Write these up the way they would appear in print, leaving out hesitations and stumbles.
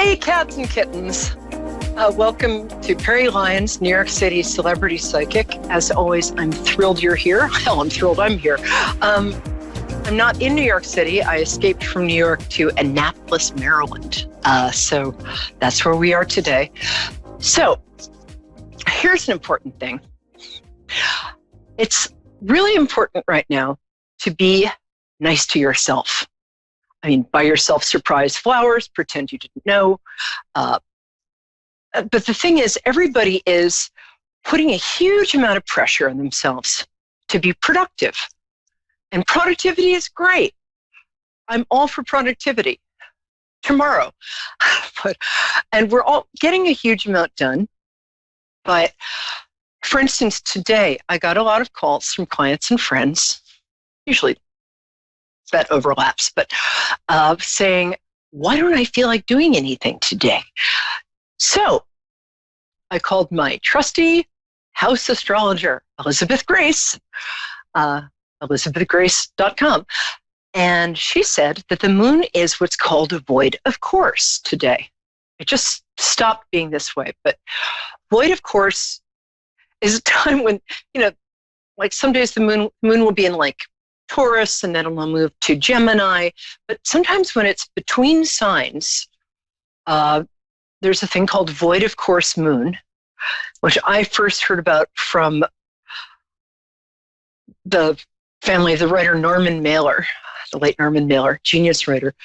Hey, cats and kittens. Welcome to Peri, Lyons, New York City celebrity psychic. As always, I'm thrilled you're here. Hell, I'm thrilled I'm here. I'm not in New York City. I escaped from New York to Annapolis, Maryland. So that's where we are today. So here's an important thing. It's really important right now to be nice to yourself. I mean, buy yourself surprise flowers, pretend you didn't know. But the thing is, everybody is putting a huge amount of pressure on themselves to be productive. And productivity is great. I'm all for productivity tomorrow. And we're all getting a huge amount done. But for instance, today, I got a lot of calls from clients and friends, usually that overlaps, but saying, why don't I feel like doing anything today? So I called my trusty house astrologer, Elizabeth Grace, elizabethgrace.com. And she said that the moon is what's called a void of course today. It just stopped being this way. But void of course is a time when, like some days the moon will be in like Taurus, and then it'll move to Gemini. But sometimes when it's between signs, there's a thing called void of course moon, which I first heard about from the family of the writer Norman Mailer, the late Norman Mailer, genius writer.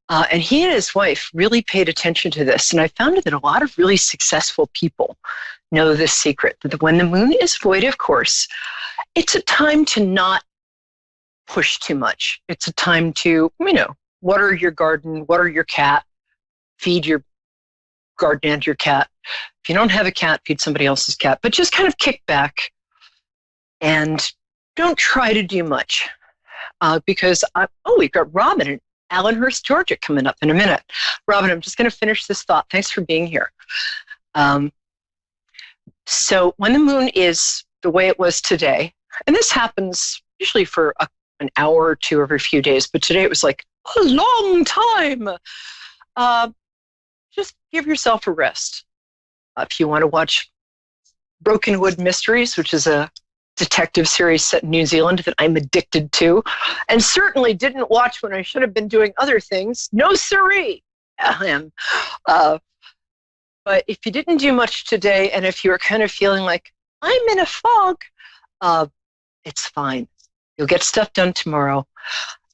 And he and his wife really paid attention to this. And I found that a lot of really successful people know this secret, that when the moon is void of course, it's a time to not push too much. It's a time to, water your garden, water your cat, feed your garden and your cat. If you don't have a cat, feed somebody else's cat, but just kind of kick back and don't try to do much. Because we've got Robin in Allenhurst, Georgia coming up in a minute. Robin, I'm just going to finish this thought. Thanks for being here. So when the moon is the way it was today, and this happens usually for an hour or two every few days, but today it was like a long time. Just give yourself a rest. If you want to watch Brokenwood Mysteries, which is a detective series set in New Zealand that I'm addicted to, and certainly didn't watch when I should have been doing other things. No siree. I am. But if you didn't do much today, and if you were kind of feeling like, I'm in a fog, it's fine. You'll get stuff done tomorrow.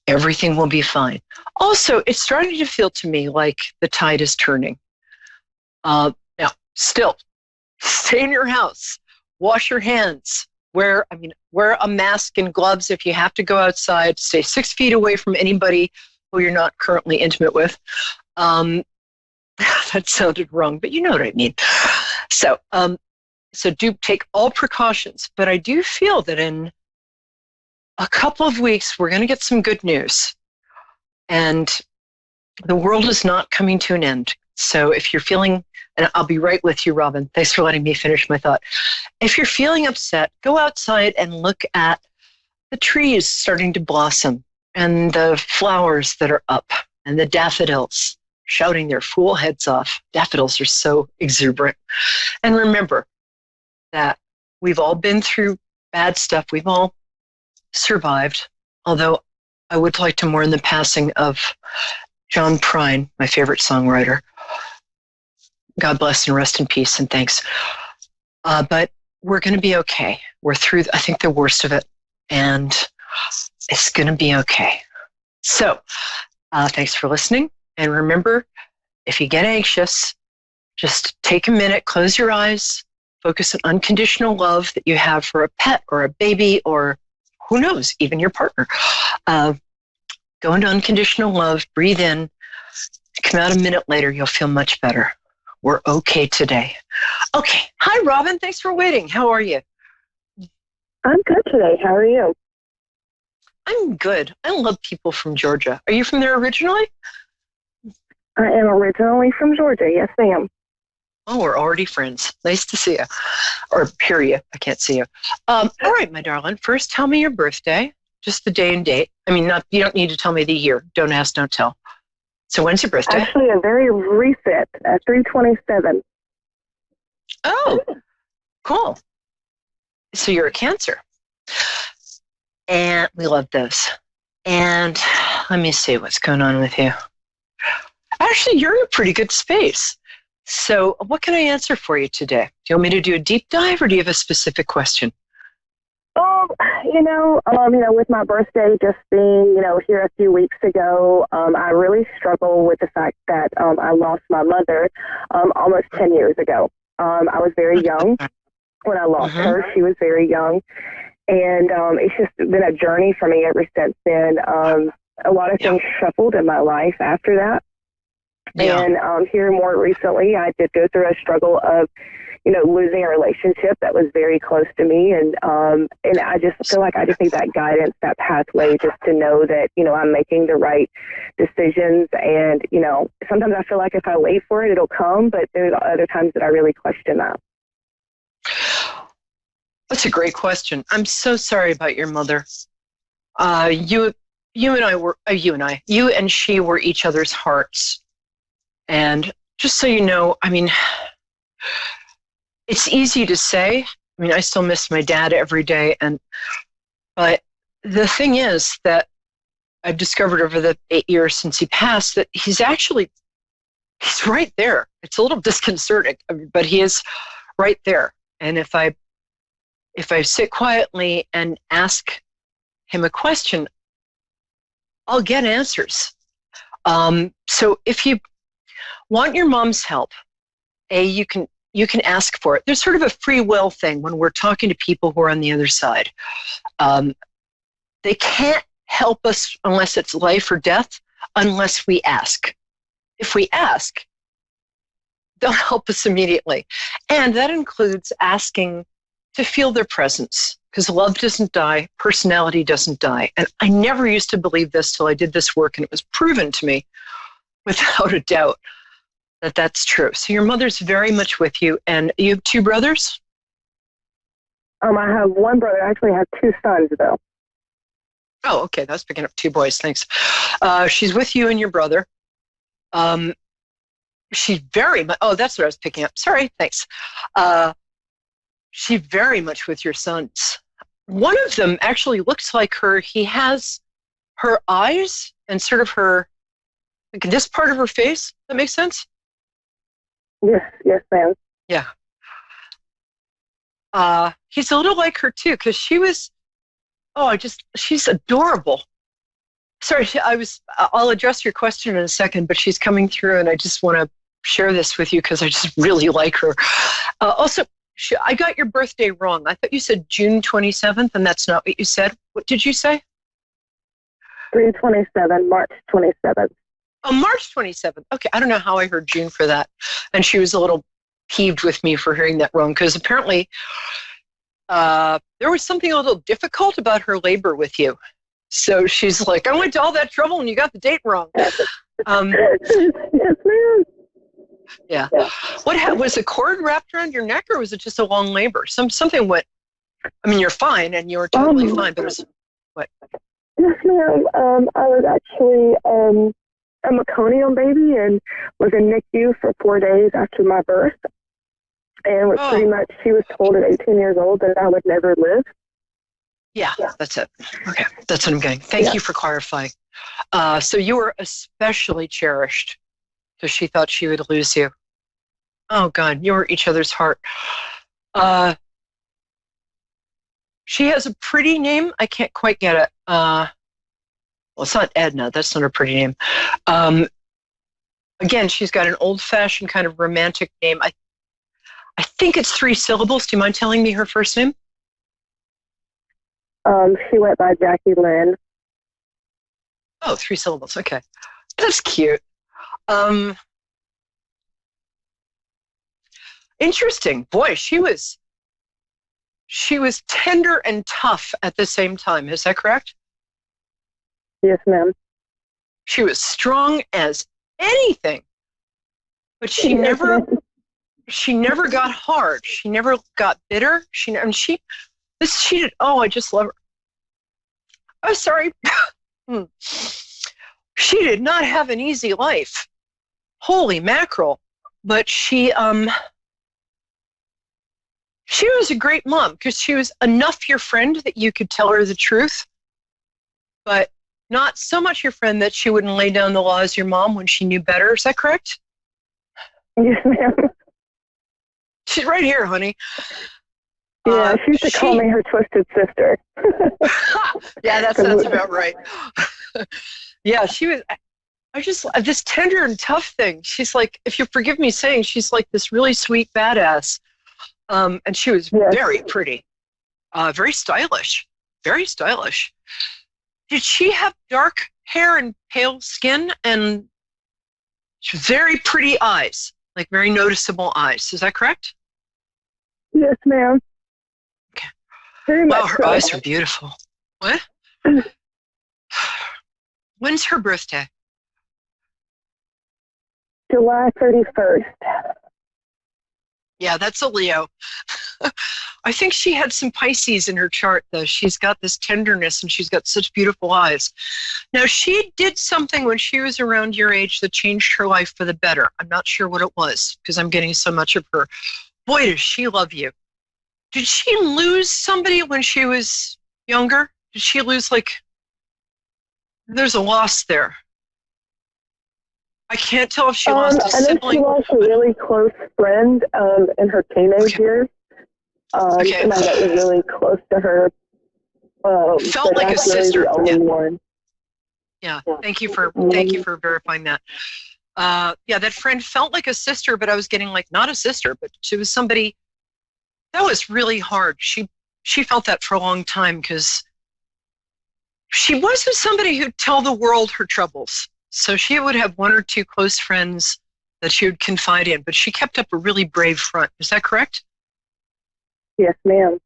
Everything will be fine. Also, it's starting to feel to me like the tide is turning. Now, still, stay in your house. Wash your hands. Wear a mask and gloves if you have to go outside. Stay 6 feet away from anybody who you're not currently intimate with. That sounded wrong, but you know what I mean. So do take all precautions. But I do feel that in a couple of weeks, we're going to get some good news. And the world is not coming to an end. So if you're feeling, and I'll be right with you, Robin. Thanks for letting me finish my thought. If you're feeling upset, go outside and look at the trees starting to blossom and the flowers that are up and the daffodils shouting their fool heads off. Daffodils are so exuberant. And remember that we've all been through bad stuff. We've all survived, although I would like to mourn the passing of John Prine, my favorite songwriter. God bless and rest in peace, and thanks. But we're going to be okay. We're through, I think, the worst of it, and it's going to be okay. So thanks for listening. And remember, if you get anxious, just take a minute, close your eyes, focus on unconditional love that you have for a pet or a baby or who knows, even your partner. Go into unconditional love, breathe in, come out a minute later, you'll feel much better. We're okay today. Okay. Hi, Robin. Thanks for waiting. How are you? I'm good today. How are you? I'm good. I love people from Georgia. Are you from there originally? I am originally from Georgia. Yes, ma'am. Oh, we're already friends. Nice to see you. Or hear you. I can't see you. All right, my darling. First, tell me your birthday. Just the day and date. I mean, you don't need to tell me the year. Don't ask, don't tell. So when's your birthday? Actually, a very recent, 3/27. Oh, cool. So you're a Cancer. And we love those. And let me see what's going on with you. Actually, you're in a pretty good space. So what can I answer for you today? Do you want me to do a deep dive or do you have a specific question? With my birthday just being, here a few weeks ago, I really struggle with the fact that I lost my mother almost 10 years ago. I was very young when I lost her. She was very young. And it's just been a journey for me ever since then. A lot of things shuffled in my life after that. Yeah. And here more recently, I did go through a struggle of, losing a relationship that was very close to me. And I just feel like I just need that guidance, that pathway, just to know that, I'm making the right decisions. And, sometimes I feel like if I wait for it, it'll come. But there's other times that I really question that. That's a great question. I'm so sorry about your mother. You and she were each other's hearts. And just so you know, it's easy to say. I still miss my dad every day. But the thing is that I've discovered over the 8 years since he passed that he's right there. It's a little disconcerting, but he is right there. And if I sit quietly and ask him a question, I'll get answers. So if you want your mom's help, you can ask for it. There's sort of a free will thing when we're talking to people who are on the other side. They can't help us unless it's life or death, unless we ask. If we ask, they'll help us immediately. And that includes asking to feel their presence, because love doesn't die, personality doesn't die. And I never used to believe this till I did this work, and it was proven to me without a doubt that that's true. So your mother's very much with you, and you have 2 brothers? I have one brother. I actually have 2 sons, though. Oh, okay. That's picking up 2 boys. Thanks. She's with you and your brother. She's very much, that's what I was picking up. Sorry. Thanks. She's very much with your sons. One of them actually looks like her. He has her eyes and sort of this part of her face. That makes sense? Yes, ma'am. Yeah. He's a little like her too, because she's adorable. Sorry, I'll address your question in a second, but she's coming through and I just want to share this with you because I just really like her. Also, I got your birthday wrong. I thought you said June 27th, and that's not what you said. What did you say? 3/27, March 27th. Oh, March 27th. Okay, I don't know how I heard June for that. And she was a little peeved with me for hearing that wrong, because apparently there was something a little difficult about her labor with you. So she's like, I went to all that trouble and you got the date wrong. Yes, ma'am. Yeah. What was a cord wrapped around your neck, or was it just a long labor? Something went. You're fine, and you're totally fine. But it was what? Yes, ma'am. I was actually a meconium baby and was in NICU for 4 days after my birth, and was pretty much, she was told at 18 years old that I would never live. Yeah, that's it. Okay, that's what I'm getting. Thank you for clarifying. So you were especially cherished because she thought she would lose you. Oh, God, you were each other's heart. She has a pretty name. I can't quite get it. Well, it's not Edna. That's not a pretty name. Again, she's got an old-fashioned kind of romantic name. I think it's 3 syllables. Do you mind telling me her first name? She went by Jackie Lynn. Oh, 3 syllables. Okay. That's cute. Interesting. Boy, she was tender and tough at the same time. Is that correct? Yes, ma'am. She was strong as anything, but she never got hard. She never got bitter. She did. Oh, I just love her. Oh, sorry. She did not have an easy life. Holy mackerel. But she was a great mom because she was enough your friend that you could tell her the truth, but not so much your friend that she wouldn't lay down the law as your mom when she knew better. Is that correct? Yes, ma'am. She's right here, honey. Yeah, she used to call me her twisted sister. Yeah, that's about right. Yeah, she was. I just this tender and tough thing. She's like, if you forgive me saying, she's like this really sweet badass. And she was very pretty, very stylish, very stylish. Did she have dark hair and pale skin and very pretty eyes, like very noticeable eyes? Is that correct? Yes, ma'am. Okay. Very wow, much her so. eyes are beautiful. What? When's her birthday? July 31st. Yeah, that's a Leo. I think she had some Pisces in her chart, though. She's got this tenderness and she's got such beautiful eyes. Now, she did something when she was around your age that changed her life for the better. I'm not sure what it was because I'm getting so much of her. Boy, does she love you. Did she lose somebody when she was younger? Did she lose, like, there's a loss there. I can't tell if she lost a sibling. I know she lost a really close friend in her teenage years. And I got really close to her. Felt like a sister. Really the only one. Yeah, thank you for verifying that. Yeah, that friend felt like a sister, but I was getting like not a sister, but she was somebody that was really hard. She felt that for a long time because she wasn't somebody who'd tell the world her troubles. So she would have one or two close friends that she would confide in, but she kept up a really brave front. Is that correct? Yes, ma'am.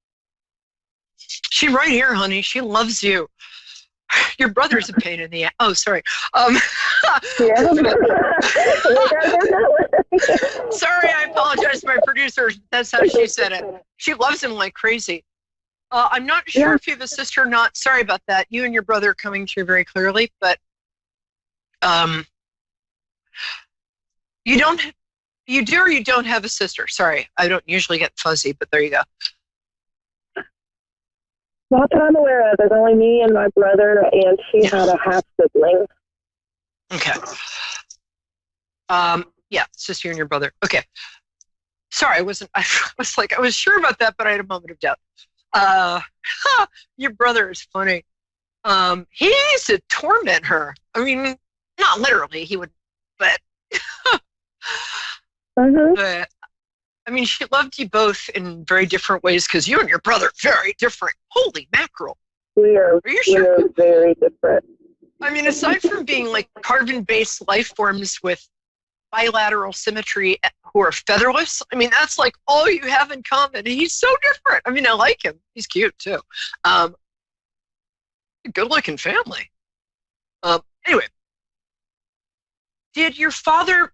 She's right here, honey. She loves you. Your brother's a pain in the ass. Oh, sorry. Yeah. Sorry, I apologize to my producer. That's how she said it. She loves him like crazy. I'm not sure if you have a sister or not. Sorry about that. You and your brother are coming through very clearly, but you do or you don't have a sister. Sorry, I don't usually get fuzzy, but there you go. Not that I'm aware of. There's only me and my brother, and she had a half sibling. Okay. Yeah, sister and your brother. Okay. Sorry, I was sure about that, but I had a moment of doubt. Your brother is funny. He used to torment her. I mean, not literally, he would, but, but I mean, she loved you both in very different ways because you and your brother are very different. Holy mackerel. We are very different. I mean, aside from being like carbon-based life forms with bilateral symmetry who are featherless, I mean, that's like all you have in common. He's so different. I mean, I like him. He's cute too. Good-looking family. Anyway, did your father,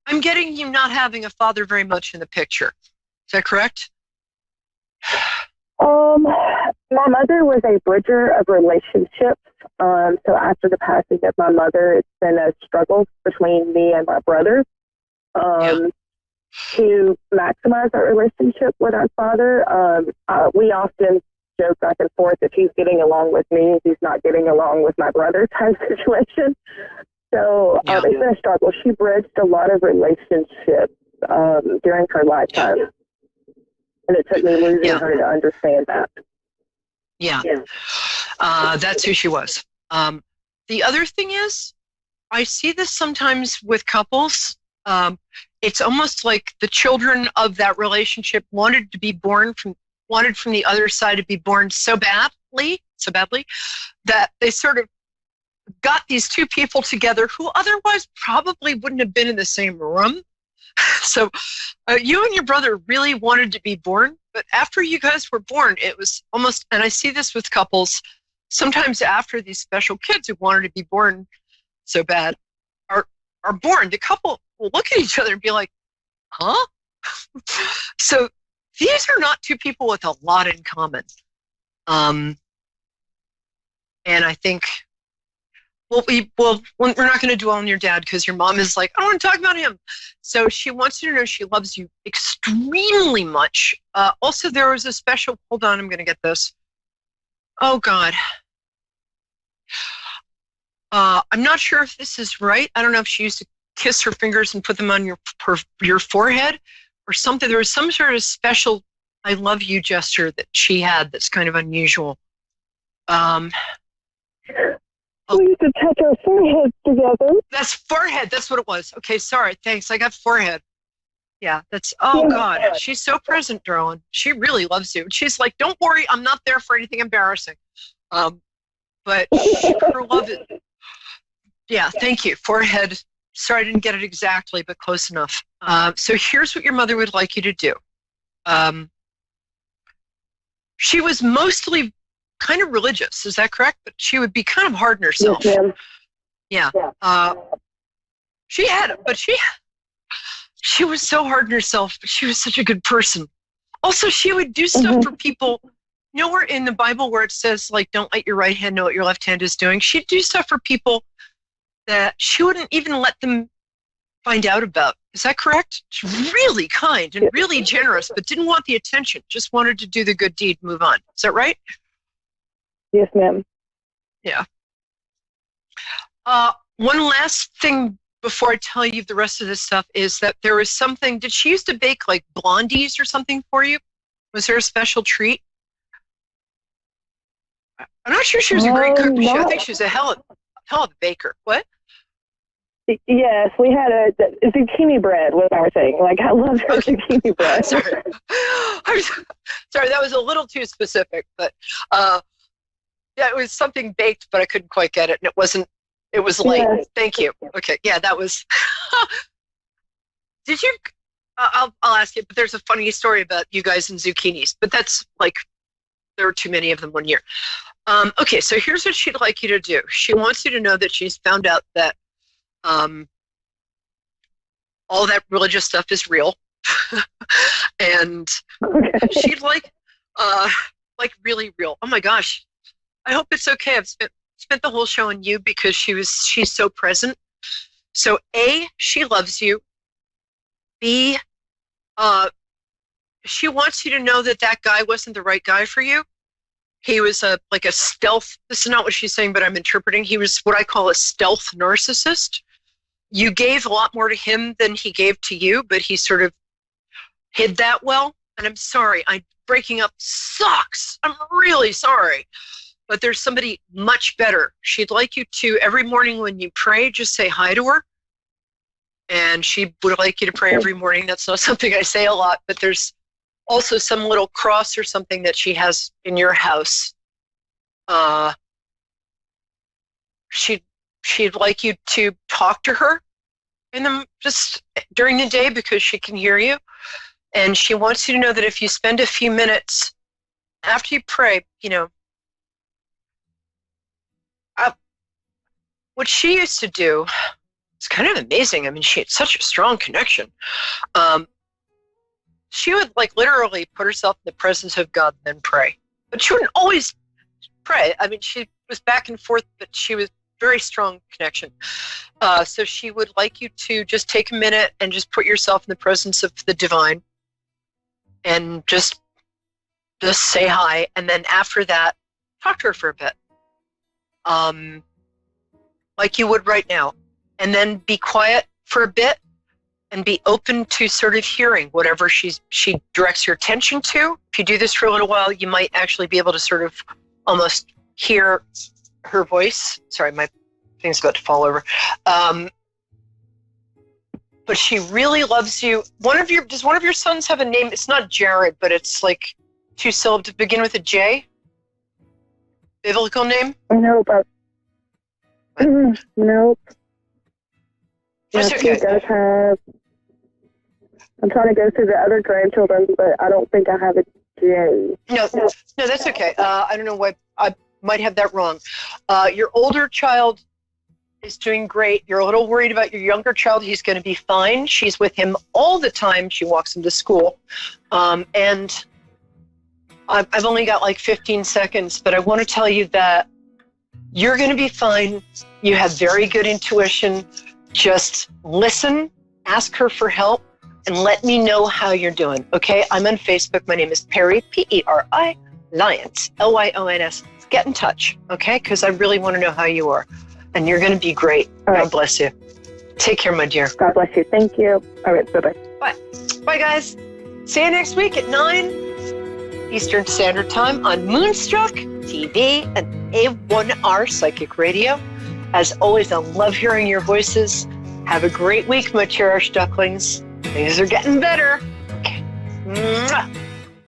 I'm getting you not having a father very much in the picture. Is that correct? My mother was a bridger of relationships. So after the passing of my mother, it's been a struggle between me and my brother to maximize our relationship with our father. We often joke back and forth if he's getting along with me, he's not getting along with my brother type situation. So it's been a struggle. She bridged a lot of relationships during her lifetime. And it took me losing her to understand that. Yeah. That's who she was. The other thing is, I see this sometimes with couples. It's almost like the children of that relationship wanted from the other side to be born so badly that they sort of got these two people together who otherwise probably wouldn't have been in the same room. So you and your brother really wanted to be born, but after you guys were born, it was almost, and I see this with couples, sometimes after these special kids who wanted to be born so bad are born, the couple will look at each other and be like, huh? So these are not two people with a lot in common. And I think we're not going to dwell on your dad because your mom is like, I don't want to talk about him. So she wants you to know she loves you extremely much. Also, there was a special, hold on, I'm going to get this. Oh, God. I'm not sure if this is right. I don't know if she used to kiss her fingers and put them on your forehead or something. There was some sort of special I love you gesture that she had that's kind of unusual. We used to touch our foreheads together. That's forehead. That's what it was. Okay, sorry. Thanks. I got forehead. Yeah, oh, God. She's so present, darling. she really loves you. She's like, don't worry, I'm not there for anything embarrassing. But her love is, yeah, thank you. Forehead. Sorry, I didn't get it exactly, but close enough. So here's what your mother would like you to do. She was mostly kind of religious, is that correct? But she would be kind of hard on herself. Yes, ma'am. Yeah. She was so hard on herself, but she was such a good person. Also, she would do stuff for people. Nowhere in the Bible where it says, like, don't let your right hand know what your left hand is doing. She'd do stuff for people that she wouldn't even let them find out about. Is that correct? She's really kind and really generous, but didn't want the attention. Just wanted to do the good deed, move on. Is that right? Yes, ma'am. Yeah. One last thing before I tell you the rest of this stuff is that there was something, did she used to bake like blondies or something for you? Was there a special treat? I'm not sure she was a great cook, but I think she was a hell of a baker. What? Yes, we had a zucchini bread was our thing. Like, I love her zucchini bread. Sorry, that was a little too specific, but yeah, it was something baked, but I couldn't quite get it, and it was late. Yes. Thank you. Okay, yeah, that was. Did you? I'll ask you, but there's a funny story about you guys and zucchinis, but that's like there were too many of them one year. Okay, so here's what she'd like you to do. She wants you to know that she's found out that all that religious stuff is real, and she'd like really real. Oh my gosh, I hope it's okay. I've spent the whole show on you because she's so present. So A, she loves you. B, she wants you to know that guy wasn't the right guy for you. He was like a stealth. This is not what she's saying, but I'm interpreting. He was what I call a stealth narcissist. You gave a lot more to him than he gave to you, but he sort of hid that well. And I'm sorry, breaking up sucks. I'm really sorry. But there's somebody much better. She'd like you to, every morning when you pray, just say hi to her. And she would like you to pray every morning. That's not something I say a lot, but there's also some little cross or something that she has in your house. She'd like you to talk to her just during the day because she can hear you. And she wants you to know that if you spend a few minutes after you pray, what she used to do, it's kind of amazing. I mean, she had such a strong connection. She would like literally put herself in the presence of God and then pray. But she wouldn't always pray. I mean, she was back and forth, but she was very strong connection. So she would like you to just take a minute and just put yourself in the presence of the divine and just say hi. And then after that, talk to her for a bit. Like you would right now. And then be quiet for a bit and be open to sort of hearing whatever she directs your attention to. If you do this for a little while, you might actually be able to sort of almost hear her voice. Sorry, my thing's about to fall over. But she really loves you. Does one of your sons have a name? It's not Jared, but it's like 2 syllables to begin with a J? Biblical name? Nope. Nope. That's okay. He does have. I'm trying to go through the other grandchildren, but I don't think I have a J. No, that's okay. I don't know why I might have that wrong. Your older child is doing great. You're a little worried about your younger child. He's going to be fine. She's with him all the time. She walks him to school. And I've only got like 15 seconds, but I want to tell you that You're going to be fine. You have very good intuition. Just listen, ask her for help, and let me know how you're doing. Okay? I'm on Facebook. My name is Peri, Peri, Lyons, Lyons. Get in touch, okay? Because I really want to know how you are. And you're going to be great. All right. God bless you. Take care, my dear. God bless you. Thank you. All right. Bye-bye. Bye. Bye, guys. See you next week at 9 Eastern Standard Time on Moonstruck TV and A1R Psychic Radio. As always, I love hearing your voices. Have a great week, my cherished ducklings. Things are getting better. Okay. Mwah.